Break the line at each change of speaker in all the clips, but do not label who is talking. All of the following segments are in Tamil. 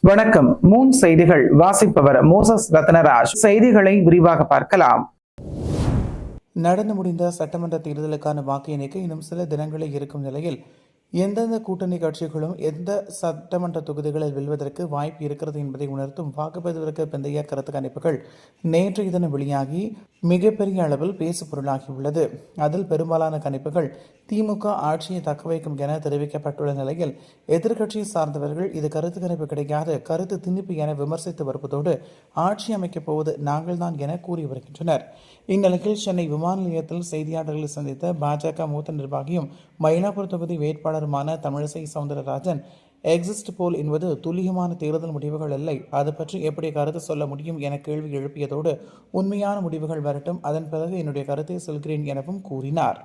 வணக்கம். செய்திகள் வாசிப்பவர் மோசஸ் ரத்னராஜ். செய்திகளை விரிவாக பார்க்கலாம்.
நடந்து முடிந்த சட்டமன்ற தேர்தலுக்கான வாக்கு எண்ணிக்கை இன்னும் சில தினங்களில் இருக்கும் நிலையில் எந்தெந்த கூட்டணி கட்சிகளும் எந்த சட்டமன்ற தொகுதிகளில் வெல்வதற்கு வாய்ப்பு இருக்கிறது என்பதை உணர்த்தும் வாக்குப்பதிவிற்கு பிந்தைய கருத்து கணிப்புகள் நேற்றைய தினம் வெளியாகி மிகப்பெரிய அளவில் பேசு பொருளாகியுள்ளது. அதில் பெரும்பாலான கணிப்புகள் திமுக ஆட்சியை தக்கவைக்கும் என தெரிவிக்கப்பட்டுள்ள நிலையில் எதிர்க்கட்சியை சார்ந்தவர்கள் இது கருத்து கணிப்பு கிடைக்காது, கருத்து திணிப்பு என விமர்சித்து வருவதோடு ஆட்சி அமைக்கப் போவது நாங்கள்தான் என கூறி வருகின்றனர். இந்நிலையில் சென்னை விமான நிலையத்தில் செய்தியாளர்களை சந்தித்த பாஜக மூத்த நிர்வாகியும் மயிலாப்பூர் தொகுதி வேட்பாளருமான தமிழிசை சவுந்தரராஜன், எக்ஸிட் போல் என்பது துல்லியமான தேர்தல் முடிவுகள் இல்லை, அது பற்றி எப்படி கருத்து சொல்ல முடியும் என கேள்வி எழுப்பியதோடு உண்மையான முடிவுகள் வரட்டும், அதன் பிறகு என்னுடைய கருத்தை சொல்கிறேன் எனவும் கூறினார்.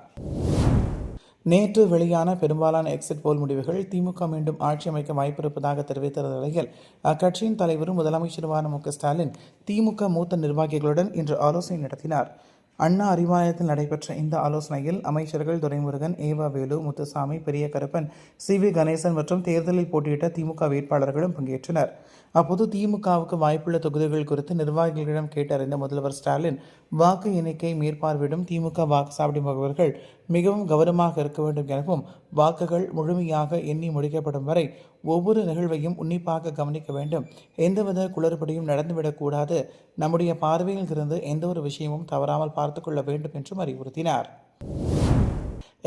நேற்று வெளியான பெரும்பாலான எக்ஸிட் போல் முடிவுகள் திமுக மீண்டும் ஆட்சி அமைக்க வாய்ப்பிருப்பதாக தெரிவித்த நிலையில் அக்கட்சியின் தலைவரும் முதலமைச்சருமான மு.க.ஸ்டாலின் திமுக மூத்த நிர்வாகிகளுடன் இன்று ஆலோசனை நடத்தினார். அண்ணா அறிவாலயத்தில் நடைபெற்ற இந்த ஆலோசனையில் அமைச்சர்கள் துரைமுருகன், ஏவா வேலு, முத்துசாமி, பெரிய கருப்பன், சி.வி. கணேசன் மற்றும் தேர்தலில் போட்டியிட்ட திமுக வேட்பாளர்களும் பங்கேற்றனர். அப்போது திமுகவுக்கு வாய்ப்புள்ள தொகுதிகள் குறித்து நிர்வாகிகளிடம் கேட்டறிந்த முதல்வர் ஸ்டாலின், வாக்கு எண்ணிக்கை மேற்பார்வையிடும் திமுக வாக்குச்சாவடி முகவர்கள் மிகவும் கவனமாக இருக்க வேண்டும் எனவும், வாக்குகள் முழுமையாக எண்ணி முடிக்கப்படும் வரை ஒவ்வொரு நிகழ்வையும் உன்னிப்பாக கவனிக்க வேண்டும், எந்தவித குளறுபடியும் நடந்துவிடக்கூடாது, நம்முடைய பார்வையில் இருந்து எந்த ஒரு விஷயமும் தவறாமல் பார்த்துக் கொள்ள வேண்டும் என்றும் அறிவுறுத்தினார்.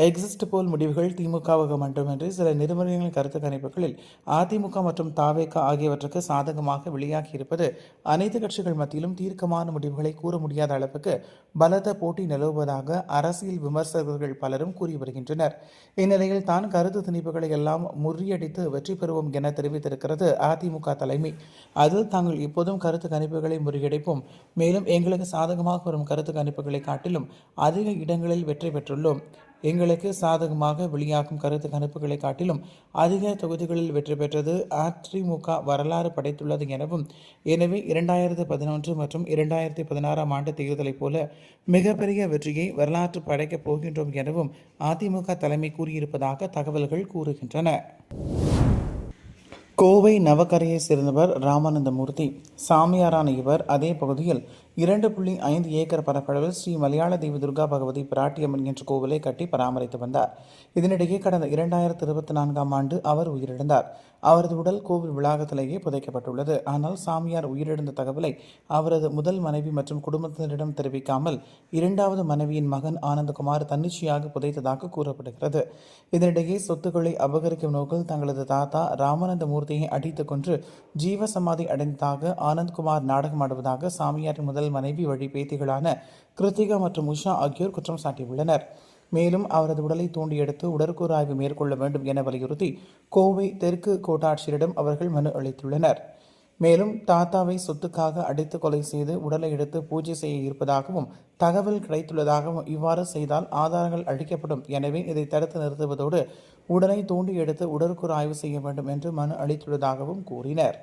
எக்ஸிட் போல் முடிவுகள் திமுகவுக்கு மட்டுமின்றி சில நிறுவனங்களின் கருத்து கணிப்புகளில் அதிமுக மற்றும் தாவேக ஆகியவற்றுக்கு சாதகமாக வெளியாகியிருப்பது அனைத்து கட்சிகள் மத்தியிலும் தீர்க்கமான முடிவுகளை கூற முடியாத அளவுக்கு பலத்த போட்டி நிலவுவதாக அரசியல் விமர்சகர்கள் பலரும் கூறி வருகின்றனர். இந்நிலையில் தான் கருத்து திணிப்புகளை எல்லாம் முறியடித்து வெற்றி பெறுவோம் என தெரிவித்திருக்கிறது அதிமுக தலைமை. அதில் தாங்கள் இப்போதும் கருத்து கணிப்புகளை முறியடிப்போம், மேலும் எங்களுக்கு சாதகமாக வரும் கருத்து கணிப்புகளை காட்டிலும் அதிக இடங்களில் வெற்றி பெற்றுள்ளோம், எங்களுக்கு சாதகமாக வெளியாகும் கருத்து கணிப்புகளை காட்டிலும் அதிக தொகுதிகளில் வெற்றி பெற்றது அதிமுக வரலாறு படைத்துள்ளது எனவும், எனவே 2011 மற்றும் 2016 ஆண்டு தேர்தலைப் போல மிகப்பெரிய வெற்றியை வரலாற்று படைக்கப் போகின்றோம் எனவும் அதிமுக தலைமை கூறியிருப்பதாக தகவல்கள் கூறுகின்றன. கோவை நவக்கரையை சேர்ந்தவர் ராமானந்தமூர்த்தி. சாமியாரான இவர் அதே பகுதியில் 2.5 ஏக்கர் பரப்பளவில் ஸ்ரீ மலையாள தேவி துர்கா பகவதி பிராட்டியம்மன் என்ற கோவிலை கட்டி பராமரித்து வந்தார். இதனிடையே கடந்த 2024 ஆண்டு அவர் உயிரிழந்தார். அவரது உடல் கோவில் வளாகத்திலேயே புதைக்கப்பட்டுள்ளது. ஆனால் சாமியார் உயிரிழந்த தகவலை அவரது முதல் மனைவி மற்றும் குடும்பத்தினரிடம் தெரிவிக்காமல் இரண்டாவது மனைவியின் மகன் ஆனந்தகுமார் தன்னிச்சையாக புதைத்ததாக கூறப்படுகிறது. இதனிடையே சொத்துக்களை அபகரிக்கும் நோக்கில் தங்களது தாத்தா ராமானந்தமூர்த்தியை அடித்துக் கொன்று ஜீவசமாதி அடைந்ததாக ஆனந்த்குமார் நாடகமாடுவதாக சாமியாரின் முதல் மனைவி வழி பேத்திகளான கிருத்திகா மற்றும் உஷா ஆகியோர் குற்றம் சாட்டியுள்ளனர். மேலும் அவரது உடலை தோண்டி எடுத்து உடற்கூறு ஆய்வு மேற்கொள்ள வேண்டும் என வலியுறுத்தி கோவை தெற்கு கோட்டாட்சியரிடம் அவர்கள் மனு அளித்துள்ளனர். மேலும் தாத்தாவை சொத்துக்காக அடித்து கொலை செய்து உடலை எடுத்து பூஜை செய்ய இருப்பதாகவும் தகவல் கிடைத்துள்ளதாகவும், இவ்வாறு செய்தால் ஆதாரங்கள் அழிக்கப்படும், எனவே இதை தடுத்து நிறுத்துவதோடு உடலை தோண்டி எடுத்து உடற்கூறு ஆய்வு செய்ய வேண்டும் என்று மனு அளித்துள்ளதாகவும் கூறினர்.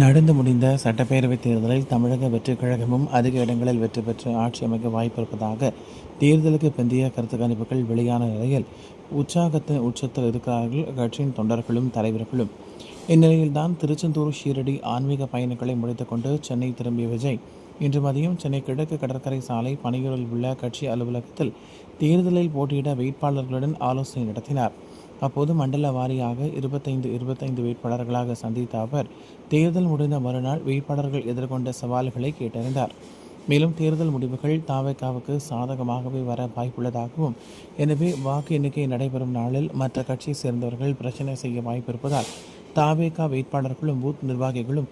நடந்து முடிந்த சட்டப்பேரவைத் தேர்தலில் தமிழக வெற்றிக் கழகமும் அதிக இடங்களில் வெற்றி பெற்று ஆட்சி அமைக்க வாய்ப்பிருப்பதாக தேர்தலுக்கு பிந்தைய கருத்து கணிப்புகள் வெளியான நிலையில் உற்சாகத்தின் உச்சத்தில் இருக்கிறார்கள் கட்சியின் தொண்டர்களும் தலைவர்களும். இந்நிலையில்தான் திருச்செந்தூர் ஷீரடி ஆன்மீக பயணங்களை முடித்துக்கொண்டு சென்னை திரும்பிய விஜய் இன்று மதியம் சென்னை கிழக்கு கடற்கரை சாலை பணியூரில் உள்ள கட்சி அலுவலகத்தில் தேர்தலில் போட்டியிட வேட்பாளர்களுடன் ஆலோசனை நடத்தினார். அப்போது மண்டல வாரியாக 25 வேட்பாளர்களாக சந்தித்த அவர் தேர்தல் முடிந்த மறுநாள் வேட்பாளர்கள் எதிர்கொண்ட சவால்களை கேட்டறிந்தார். மேலும் தேர்தல் முடிவுகள் தாவேகாவுக்கு சாதகமாகவே வர வாய்ப்புள்ளதாகவும், எனவே வாக்கு எண்ணிக்கை நடைபெறும் நாளில் மற்ற கட்சியை சேர்ந்தவர்கள் பிரச்சனை செய்ய வாய்ப்பிருப்பதால் தாவேகா வேட்பாளர்களும் பூத் நிர்வாகிகளும்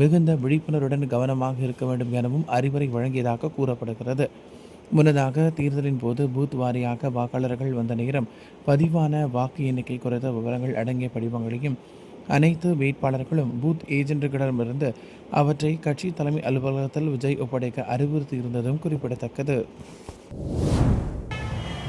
மிகுந்த விழிப்புணர்வுடன் கவனமாக இருக்க வேண்டும் எனவும் அறிவுரை வழங்கியதாக கூறப்படுகிறது. முன்னதாக தேர்தலின் போது பூத் வாரியாக வாக்காளர்கள் வந்த நேரம், பதிவான வாக்கு எண்ணிக்கை குறித்த விவரங்கள் அடங்கிய படிவங்களையும் அனைத்து வேட்பாளர்களும் பூத் ஏஜென்ட்டுகளிடமிருந்து அவற்றை கட்சி தலைமை அலுவலகத்தில் விஜய் ஒப்படைக்க அறிவுறுத்தியிருந்ததும் குறிப்பிடத்தக்கது.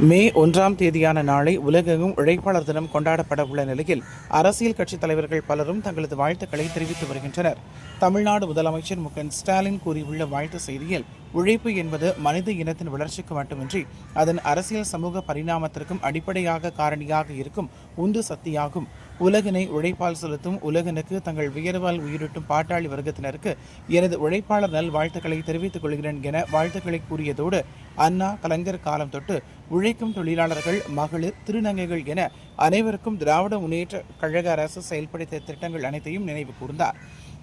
மே 1 நாளை உலகெங்கும் உழைப்பாளர் தினம் கொண்டாடப்பட உள்ள நிலையில் அரசியல் கட்சித் தலைவர்கள் பலரும் தங்களது வாழ்த்துக்களை தெரிவித்து வருகின்றனர். தமிழ்நாடு முதலமைச்சர் மு.க.ஸ்டாலின் கூறியுள்ள வாழ்த்து செய்தியில், உழைப்பு என்பது மனித இனத்தின் வளர்ச்சிக்கு மட்டுமின்றி அதன் அரசியல் சமூக பரிணாமத்திற்கும் அடிப்படையாக காரணியாக இருக்கும் உந்து சக்தியாகும். உலகினை உழைப்பால் செலுத்தும் உலகனுக்கு தங்கள் வியர்வால் உயிரிட்டும் பாட்டாளி வர்க்கத்தினருக்கு எனது உழைப்பாளர் நல் வாழ்த்துக்களை தெரிவித்துக் கொள்கிறேன் என வாழ்த்துக்களை கூறியதோடு அண்ணா கலைஞர் காலம் தொட்டு உழைக்கும் தொழிலாளர்கள், மகளிர், திருநங்கைகள் என அனைவருக்கும் திராவிட முன்னேற்ற கழக அரசு செயல்படுத்திய திட்டங்கள் அனைத்தையும் நினைவு கூர்ந்தார்.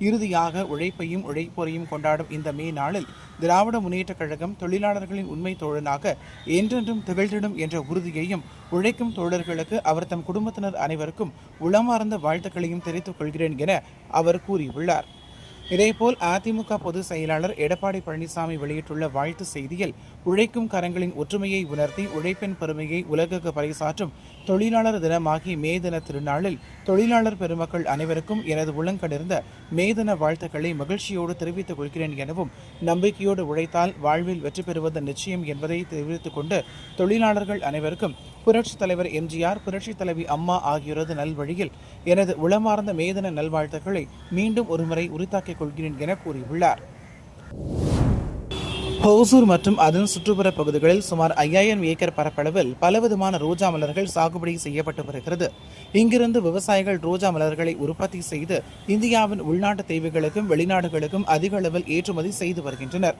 இறுதியாக உழைப்பையும் உழைப்போரையும் கொண்டாடும் இந்த மே நாளில் திராவிட முன்னேற்றக் கழகம் தொழிலாளர்களின் உண்மை தோழனாக என்றென்றும் திகழ்ந்திடும் என்ற உறுதியையும் உழைக்கும் தோழர்களுக்கு அவர் தம் குடும்பத்தினர் அனைவருக்கும் உளமார்ந்த வாழ்த்துக்களையும் தெரிவித்துக் கொள்கிறேன் என அவர் கூறியுள்ளார். இதேபோல் அதிமுக பொதுச் செயலாளர் எடப்பாடி பழனிசாமி வெளியிட்டுள்ள வாழ்த்து செய்தியில் உழைக்கும் கரங்களின் ஒற்றுமையை உணர்த்தி உழைப்பின் பெருமையை உலகுக்கு பறைசாற்றும் தொழிலாளர் தினமாகி மே தின திருநாளில் தொழிலாளர் பெருமக்கள் அனைவருக்கும் எனது உள்ளங்கடிர்ந்த மே தின வாழ்த்துக்களை மகிழ்ச்சியோடு தெரிவித்துக் கொள்கிறேன் எனவும் நம்பிக்கையோடு உழைத்தால் வாழ்வில் வெற்றி பெறுவது நிச்சயம் என்பதை தெரிவித்துக் கொண்டு தொழிலாளர்கள் அனைவருக்கும் புரட்சித் தலைவர் எம்ஜிஆர், புரட்சித் தலைவி அம்மா ஆகியோரது நல்வழியில் எனது உளமார்ந்த மே தின நல்வாழ்த்துக்களை மீண்டும் ஒருமுறை உரித்தாக்கிக் கொள்கிறேன் என கூறியுள்ளார். ஹோசூர் மற்றும் அதன் சுற்றுப்புற பகுதிகளில் சுமார் 5000 ஏக்கர் பரப்பளவில் பலவிதமான ரோஜா மலர்கள் சாகுபடி செய்யப்பட்டு வருகிறது. இங்கிருந்து விவசாயிகள் ரோஜா மலர்களை உற்பத்தி செய்து இந்தியாவின் உள்நாட்டு தேவைகளுக்கும் வெளிநாடுகளுக்கும் அதிக அளவில் ஏற்றுமதி செய்து வருகின்றனர்.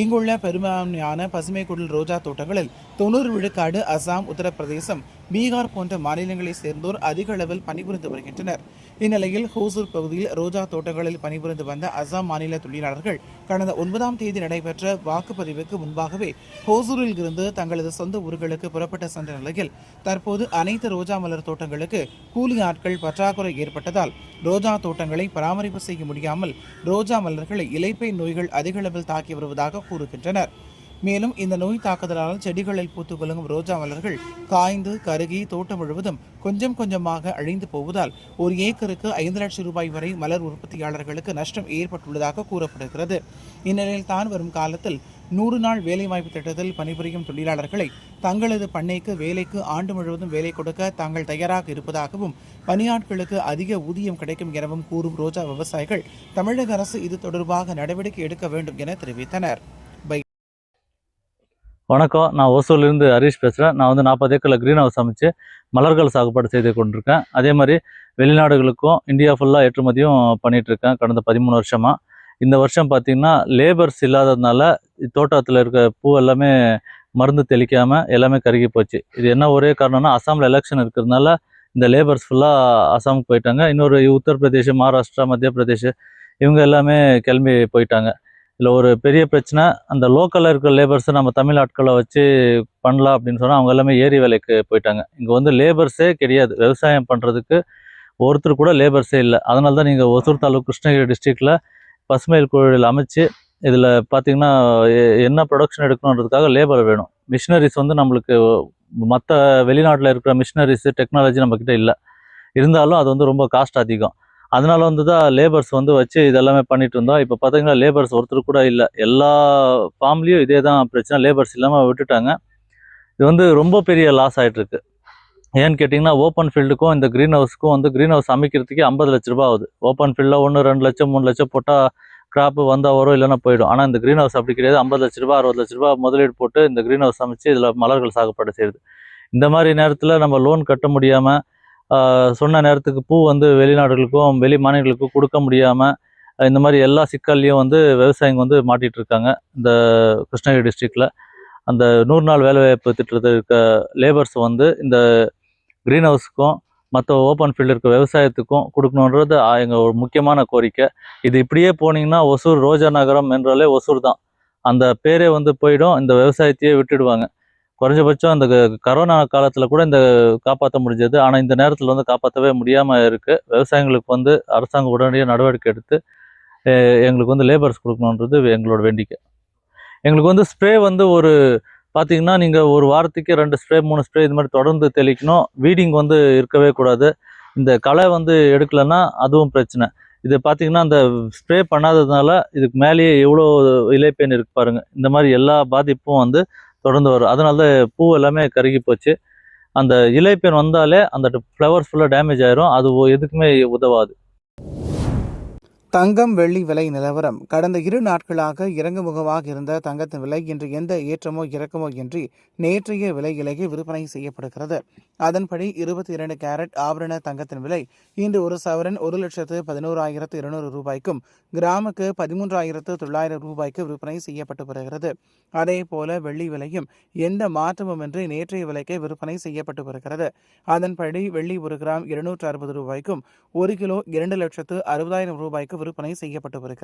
இங்குள்ள பெரும்பான்மையான பசுமை குடில் ரோஜா தோட்டங்களில் 90 விழுக்காடு அசாம், உத்தரப்பிரதேசம், பீகார் போன்ற மாநிலங்களைச் சேர்ந்தோர் அதிக அளவில் பணிபுரிந்து வருகின்றனர். இந்நிலையில் ஹோசூர் பகுதியில் ரோஜா தோட்டங்களில் பணிபுரிந்து வந்த அசாம் மாநில தொழிலாளர்கள் கடந்த 9ஆம் தேதி நடைபெற்ற வாக்குப்பதிவுக்கு முன்பாகவே ஹோசூரில் இருந்து தங்களது சொந்த ஊர்களுக்கு புறப்பட்ட சென்ற நிலையில் தற்போது அனைத்து ரோஜா மலர் தோட்டங்களுக்கு கூலி ஆட்கள் பற்றாக்குறை ஏற்பட்டதால் ரோஜா தோட்டங்களை பராமரிப்பு செய்ய முடியாமல் ரோஜா மலர்களை இலைப்பை நோய்கள் அதிக அளவில் தாக்கி வருவதாக கூறுகின்றனர். மேலும் இந்த நோய் தாக்குதலால் செடிகளில் பூத்து குலுங்கும் ரோஜா மலர்கள் காய்ந்து கருகி தோட்டம் முழுவதும் கொஞ்சம் கொஞ்சமாக அழிந்து போவதால் ஒரு ஏக்கருக்கு 5 லட்சம் ரூபாய் வரை மலர் உற்பத்தியாளர்களுக்கு நஷ்டம் ஏற்பட்டுள்ளதாக கூறப்படுகிறது. இந்நிலையில் தான் வரும் காலத்தில் 100 நாள் வேலைவாய்ப்பு திட்டத்தில் பணிபுரியும் தொழிலாளர்களை தங்களது பண்ணைக்கு வேலைக்கு ஆண்டு முழுவதும் வேலை கொடுக்க தாங்கள் தயாராக இருப்பதாகவும் பணியாட்களுக்கு அதிக ஊதியம் கிடைக்கும் எனவும் கூறும் ரோஜா விவசாயிகள் தமிழக அரசு இது தொடர்பாக நடவடிக்கை எடுக்க வேண்டும் என தெரிவித்தனர்.
வணக்கம், நான் ஓசூர்லேருந்து ஹரீஷ் பேசுகிறேன். நான் 40 ஏக்கரில் க்ரீன் ஹவுஸ் அமைச்சு மலர்கள் சாகுபாடு செய்து கொண்டிருக்கேன். அதே மாதிரி வெளிநாடுகளுக்கும் இந்தியா ஃபுல்லாக ஏற்றுமதியும் பண்ணிகிட்ருக்கேன் கடந்த 13 வருஷமாக. இந்த வருஷம் பார்த்திங்கன்னா லேபர்ஸ் இல்லாததுனால தோட்டத்தில் இருக்க பூ எல்லாமே மருந்து தெளிக்காமல் எல்லாமே கருகி போச்சு. இது என்ன ஒரே காரணம்னா, அசாமில் எலெக்ஷன் இருக்கிறதுனால இந்த லேபர்ஸ் ஃபுல்லாக அசாமுக்கு போயிட்டாங்க. இன்னொரு உத்தரப்பிரதேஷ், மகாராஷ்டிரா, மத்திய பிரதேஷ் இவங்க எல்லாமே கிளம்பி போயிட்டாங்க. இதில் ஒரு பெரிய பிரச்சனை, அந்த லோக்கலில் இருக்கிற லேபர்ஸை நம்ம தமிழ் ஆட்களை வச்சு பண்ணலாம் அப்படின்னு சொன்னால் அவங்க எல்லாமே ஏரி வேலைக்கு போயிட்டாங்க. இங்கே வந்து லேபர்ஸே கிடையாது, விவசாயம் பண்ணுறதுக்கு ஒருத்தர் கூட லேபர்ஸே இல்லை. அதனால தான் நீங்கள் ஒசூர் தாலுக்கு கிருஷ்ணகிரி டிஸ்ட்ரிக்டில் பசுமையில் கோயில் அமைச்சு இதில் பார்த்திங்கன்னா என்ன ப்ரொடக்ஷன் எடுக்கணுன்றதுக்காக லேபர் வேணும். மிஷினரிஸ் வந்து நம்மளுக்கு மற்ற வெளிநாட்டில் இருக்கிற மிஷினரிஸு டெக்னாலஜி நம்மக்கிட்ட இல்லை. இருந்தாலும் அது வந்து ரொம்ப காஸ்ட் அதிகம். அதனால வந்து தான் லேபர்ஸ் வந்து வச்சு இதெல்லாமே பண்ணிட்டு இருந்தோம். இப்போ பார்த்தீங்கன்னா லேபர்ஸ் ஒருத்தர் கூட இல்லை. எல்லா ஃபார்ம்லேயும் இதே தான் பிரச்சனை, லேபர்ஸ் இல்லாமல் விட்டுட்டாங்க. இது வந்து ரொம்ப பெரிய லாஸ் ஆகிட்டுருக்கு. ஏன்னு கேட்டிங்கன்னா, ஓப்பன் ஃபீல்டுக்கும் இந்த க்ரீன் ஹவுஸுக்கும் வந்து க்ரீன் ஹவுஸ் அமைக்கிறதுக்கே 50 லட்ச ரூபா ஆகுது. ஓப்பன் ஃபீல்டில் 1, 2 லட்சம், 3 லட்சம் போட்டால் கிராப்பு வந்தால் வரும், இல்லைன்னா போயிடும். ஆனால் இந்த க்ரீன் ஹவுஸ் அப்படி கிடையாது. 50 லட்ச ரூபா, 60 லட்ச ரூபா முதலீடு போட்டு இந்த க்ரீன் ஹவுஸ் அமைச்சு இதில் மலர்கள் சாகுபாடு செய்யுது. இந்த மாதிரி நேரத்தில் நம்ம லோன் கட்ட முடியாமல், சொன்ன நேரத்துக்கு பூ வந்து வெளிநாடுகளுக்கும் வெளி மாநிலங்களுக்கும் கொடுக்க முடியாமல் இந்த மாதிரி எல்லா சிக்கல்லையும் வந்து விவசாயிங்க வந்து மாட்டிகிட்டு இருக்காங்க. இந்த கிருஷ்ணகிரி டிஸ்ட்ரிக்டில் அந்த 100 நாள் வேலைவாய்ப்பு திட்டத்தில் இருக்க லேபர்ஸ் வந்து இந்த க்ரீன் ஹவுஸுக்கும் மற்ற ஓப்பன் ஃபீல்டு இருக்க விவசாயத்துக்கும் கொடுக்கணுன்றது எங்கள் ஒரு முக்கியமான கோரிக்கை. இது இப்படியே போனீங்கன்னா ஒசூர் ரோஜா நகரம் என்றாலே ஒசூர் தான், அந்த பேரே வந்து போயிடும். இந்த விவசாயத்தையே விட்டுடுவாங்க. குறைஞ்சபட்சம் இந்த கரோனா காலத்தில் கூட இந்த காப்பாற்ற முடிஞ்சது. ஆனால் இந்த நேரத்தில் வந்து காப்பாற்றவே முடியாமல் இருக்குது. விவசாயிகளுக்கு வந்து அரசாங்கம் உடனடியாக நடவடிக்கை எடுத்து எங்களுக்கு வந்து லேபர்ஸ் கொடுக்கணுன்றது எங்களோட வேண்டிக்கை. எங்களுக்கு வந்து ஸ்ப்ரே வந்து ஒரு பார்த்திங்கன்னா, நீங்கள் ஒரு வாரத்துக்கு 2 ஸ்ப்ரே 3 ஸ்ப்ரே இது மாதிரி தொடர்ந்து தெளிக்கணும். வீடிங் வந்து இருக்கவே கூடாது. இந்த களை வந்து எடுக்கலைன்னா அதுவும் பிரச்சனை. இது பார்த்திங்கன்னா, அந்த ஸ்ப்ரே பண்ணாததுனால இதுக்கு மேலேயே எவ்வளோ இலைப்பேன் இருக்கு பாருங்கள். இந்த மாதிரி எல்லா பாதிப்பும் வந்து தொடர்ந்து வரும். அதனால தான் பூ எல்லாமே கருகி போச்சு. அந்த இலைப்பேன் வந்தாலே அந்த ஃப்ளவர்ஸ் ஃபுல்லாக டேமேஜ் ஆயிரும். அது எதுக்குமே உதவாது.
தங்கம் வெள்ளி விலை நிலவரம். கடந்த 2 நாட்களாக இறங்குமுகமாக இருந்த தங்கத்தின் விலை இன்று எந்த ஏற்றமோ இறக்கமோ இன்றி நேற்றைய விலையிலேயே விற்பனை செய்யப்படுகிறது. அதன்படி 22 கேரட் ஆபரண தங்கத்தின் விலை இன்று ஒரு சவரன் 1,11,200 ரூபாய்க்கும் கிராமுக்கு 13,900 ரூபாய்க்கு விற்பனை செய்யப்பட்டு வருகிறது. அதேபோல வெள்ளி விலையும் எந்த மாற்றமுமின்றி நேற்றைய விலைக்கே விற்பனை செய்யப்பட்டு வருகிறது. அதன்படி வெள்ளி 1 கிராம் 260 ரூபாய்க்கும் 1 கிலோ 2,60,60,000 ரூபாய்க்கு விற்பனை செய்யப்பட்டு வருகிறது.